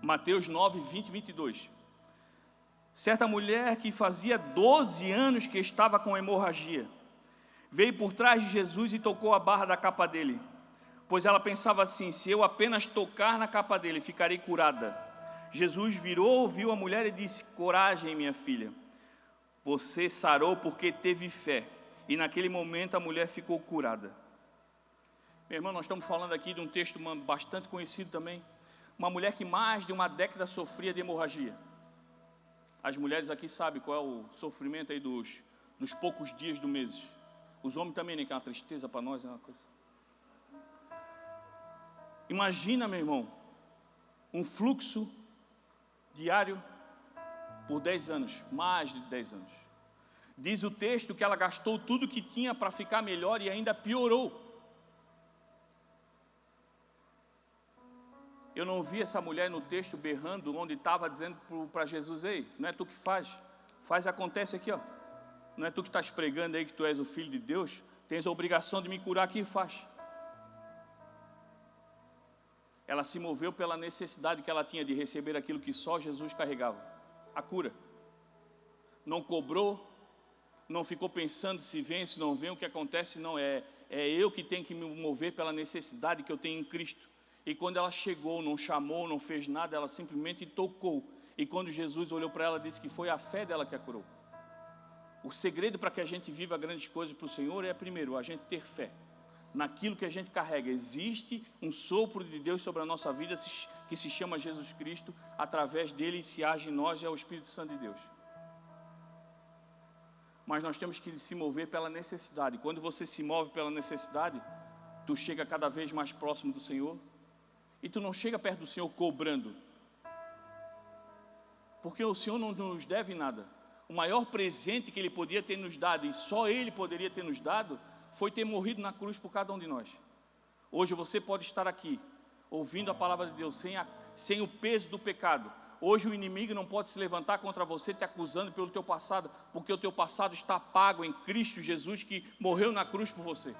Mateus 9, 20 e 22. Certa mulher que fazia 12 anos que estava com hemorragia, veio por trás de Jesus e tocou a barra da capa dele, pois ela pensava assim: se eu apenas tocar na capa dele, ficarei curada. Jesus virou, viu a mulher e disse: coragem, minha filha, você sarou porque teve fé. E naquele momento a mulher ficou curada. Meu irmão, nós estamos falando aqui de um texto bastante conhecido também. Uma mulher que mais de uma década sofria de hemorragia. As mulheres aqui sabem qual é o sofrimento aí dos poucos dias do mês. Os homens também, né, que é uma tristeza para nós, é uma coisa. Imagina, meu irmão, um fluxo diário por 10 anos, mais de 10 anos. Diz o texto que ela gastou tudo que tinha para ficar melhor e ainda piorou. Eu não vi essa mulher no texto berrando, onde estava dizendo para Jesus: ei, não é tu que faz, acontece aqui, ó. Não é tu que estás pregando aí que tu és o Filho de Deus, tens a obrigação de me curar aqui, faz. Ela se moveu pela necessidade que ela tinha de receber aquilo que só Jesus carregava, a cura. Não cobrou, não ficou pensando se vem, se não vem, o que acontece, não, é eu que tenho que me mover pela necessidade que eu tenho em Cristo. E quando ela chegou, não chamou, não fez nada, ela simplesmente tocou. E quando Jesus olhou para ela, disse que foi a fé dela que a curou. O segredo para que a gente viva grandes coisas para o Senhor é, primeiro, a gente ter fé naquilo que a gente carrega. Existe um sopro de Deus sobre a nossa vida que se chama Jesus Cristo. Através dele se age em nós e é o Espírito Santo de Deus. Mas nós temos que se mover pela necessidade. Quando você se move pela necessidade, tu chega cada vez mais próximo do Senhor. E tu não chega perto do Senhor cobrando, porque o Senhor não nos deve nada. O maior presente que Ele podia ter nos dado, e só Ele poderia ter nos dado, foi ter morrido na cruz por cada um de nós. Hoje você pode estar aqui, ouvindo a palavra de Deus, sem o peso do pecado. Hoje o inimigo não pode se levantar contra você, te acusando pelo teu passado, porque o teu passado está pago em Cristo Jesus, que morreu na cruz por você.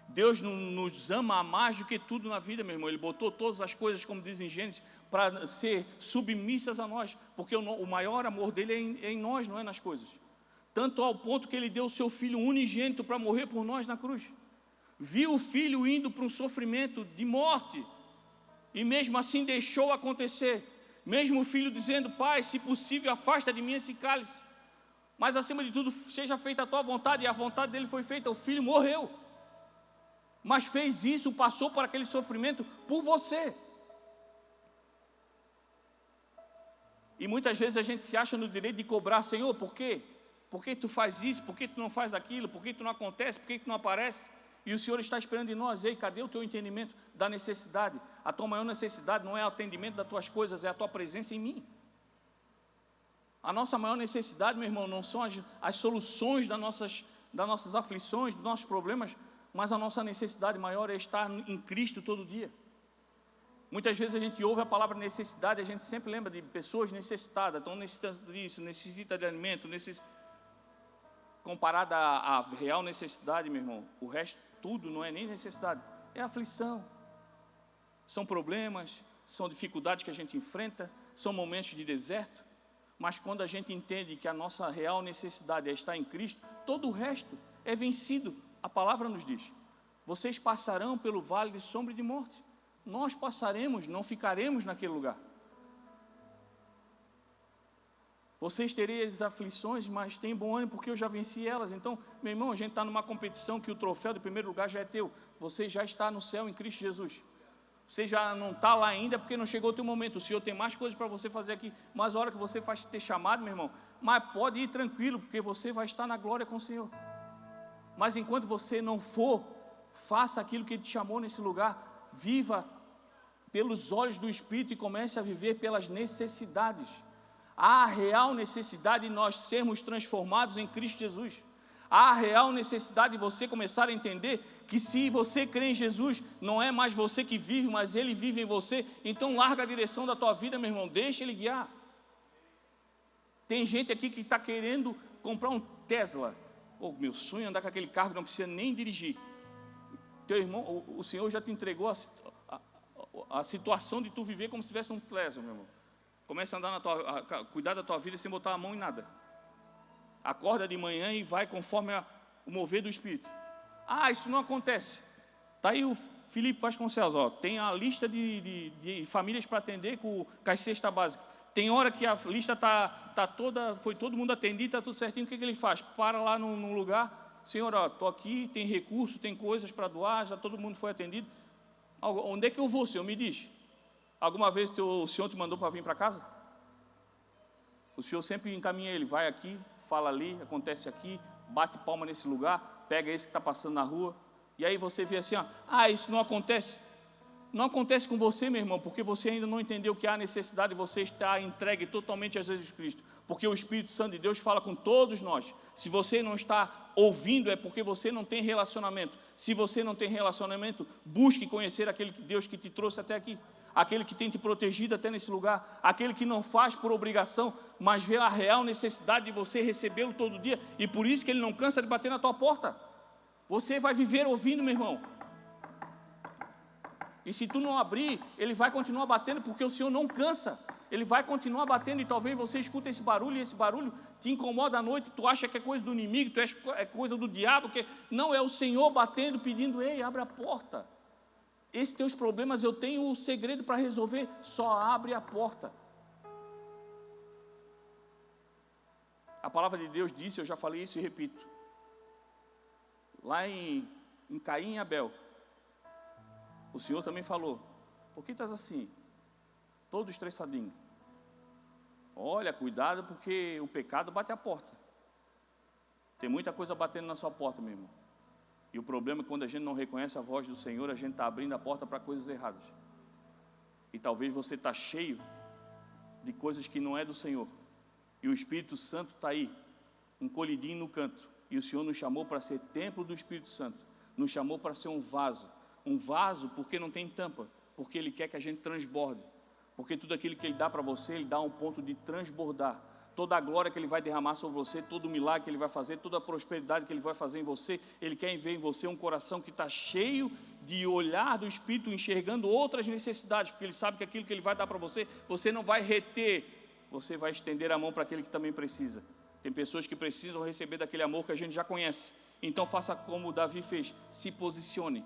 Deus nos ama mais do que tudo na vida, meu irmão. Ele botou todas as coisas, como diz em Gênesis, para ser submissas a nós, porque o maior amor dele é em nós, não é nas coisas. Tanto ao ponto que ele deu o seu filho unigênito para morrer por nós na cruz. Viu o filho indo para um sofrimento de morte, e mesmo assim deixou acontecer. Mesmo o filho dizendo: pai, se possível, afasta de mim esse cálice, mas acima de tudo, seja feita a tua vontade, e a vontade dele foi feita. O filho morreu, mas fez isso, passou por aquele sofrimento por você. E muitas vezes a gente se acha no direito de cobrar: Senhor, por quê? Por que tu faz isso? Por que tu não faz aquilo? Por que tu não acontece? Por que tu não aparece? E o Senhor está esperando de nós. Ei, cadê o teu entendimento da necessidade? A tua maior necessidade não é o atendimento das tuas coisas, é a tua presença em mim. A nossa maior necessidade, meu irmão, não são as soluções das nossas aflições, dos nossos problemas, mas a nossa necessidade maior é estar em Cristo todo dia. Muitas vezes a gente ouve a palavra necessidade, a gente sempre lembra de pessoas necessitadas, estão necessitando disso, necessitam de alimento, comparada à real necessidade, meu irmão, o resto tudo não é nem necessidade, é aflição, são problemas, são dificuldades que a gente enfrenta, são momentos de deserto, mas quando a gente entende que a nossa real necessidade é estar em Cristo, todo o resto é vencido. A palavra nos diz, vocês passarão pelo vale de sombra e de morte, nós passaremos, não ficaremos naquele lugar. Vocês tereis aflições, mas tem bom ânimo, porque eu já venci elas. Então, meu irmão, a gente está numa competição que o troféu do primeiro lugar já é teu. Você já está no céu em Cristo Jesus. Você já não está lá ainda, porque não chegou o teu momento. O Senhor tem mais coisas para você fazer aqui. Mas a hora que você faz ter chamado, meu irmão, mas pode ir tranquilo, porque você vai estar na glória com o Senhor. Mas enquanto você não for, faça aquilo que Ele te chamou nesse lugar. Viva pelos olhos do Espírito e comece a viver pelas necessidades. Há a real necessidade de nós sermos transformados em Cristo Jesus. Há a real necessidade de você começar a entender que se você crê em Jesus, não é mais você que vive, mas Ele vive em você. Então larga a direção da tua vida, meu irmão, deixa Ele guiar. Tem gente aqui que está querendo comprar um Tesla. Meu sonho é andar com aquele carro que não precisa nem dirigir. Teu irmão, o Senhor já te entregou a situação de tu viver como se tivesse um Tesla, meu irmão. Começa a andar cuidar da tua vida sem botar a mão em nada. Acorda de manhã e vai conforme o mover do Espírito. Isso não acontece. Está aí o Felipe Vasconcelos, tem a lista de famílias para atender com a cesta básica. Tem hora que a lista tá toda, foi todo mundo atendido, está tudo certinho, o que ele faz? Para lá num lugar, Senhor, estou aqui, tem recurso, tem coisas para doar, já todo mundo foi atendido. Onde é que eu vou, Senhor? Me diz. Alguma vez o Senhor te mandou para vir para casa? O Senhor sempre encaminha ele, vai aqui, fala ali, acontece aqui, bate palma nesse lugar, pega esse que está passando na rua, e aí você vê assim, isso não acontece. Não acontece com você, meu irmão, porque você ainda não entendeu que há necessidade de você estar entregue totalmente a Jesus Cristo, porque o Espírito Santo de Deus fala com todos nós. Se você não está ouvindo, é porque você não tem relacionamento. Se você não tem relacionamento, busque conhecer aquele Deus que te trouxe até aqui, aquele que tem te protegido até nesse lugar, aquele que não faz por obrigação, mas vê a real necessidade de você recebê-lo todo dia, e por isso que Ele não cansa de bater na tua porta. Você vai viver ouvindo, meu irmão. E se tu não abrir, Ele vai continuar batendo, porque o Senhor não cansa. Ele vai continuar batendo, e talvez você escute esse barulho, e esse barulho te incomoda à noite, tu acha que é coisa do inimigo, é coisa do diabo, não, é o Senhor batendo, pedindo, ei, abre a porta. Esses teus problemas eu tenho o segredo para resolver, só abre a porta. A palavra de Deus disse, eu já falei isso e repito, lá em Caim e Abel, o Senhor também falou, por que estás assim, todo estressadinho? Olha, cuidado, porque o pecado bate a porta. Tem muita coisa batendo na sua porta, meu irmão. E o problema é que quando a gente não reconhece a voz do Senhor, a gente está abrindo a porta para coisas erradas. E talvez você está cheio de coisas que não é do Senhor. E o Espírito Santo está aí, encolhidinho no canto. E o Senhor nos chamou para ser templo do Espírito Santo. Nos chamou para ser um vaso. Um vaso porque não tem tampa. Porque Ele quer que a gente transborde. Porque tudo aquilo que Ele dá para você, Ele dá um ponto de transbordar. Toda a glória que Ele vai derramar sobre você, todo o milagre que Ele vai fazer, toda a prosperidade que Ele vai fazer em você, Ele quer ver em você um coração que está cheio de olhar do Espírito, enxergando outras necessidades, porque Ele sabe que aquilo que Ele vai dar para você, você não vai reter, você vai estender a mão para aquele que também precisa. Tem pessoas que precisam receber daquele amor que a gente já conhece. Então faça como Davi fez, se posicione.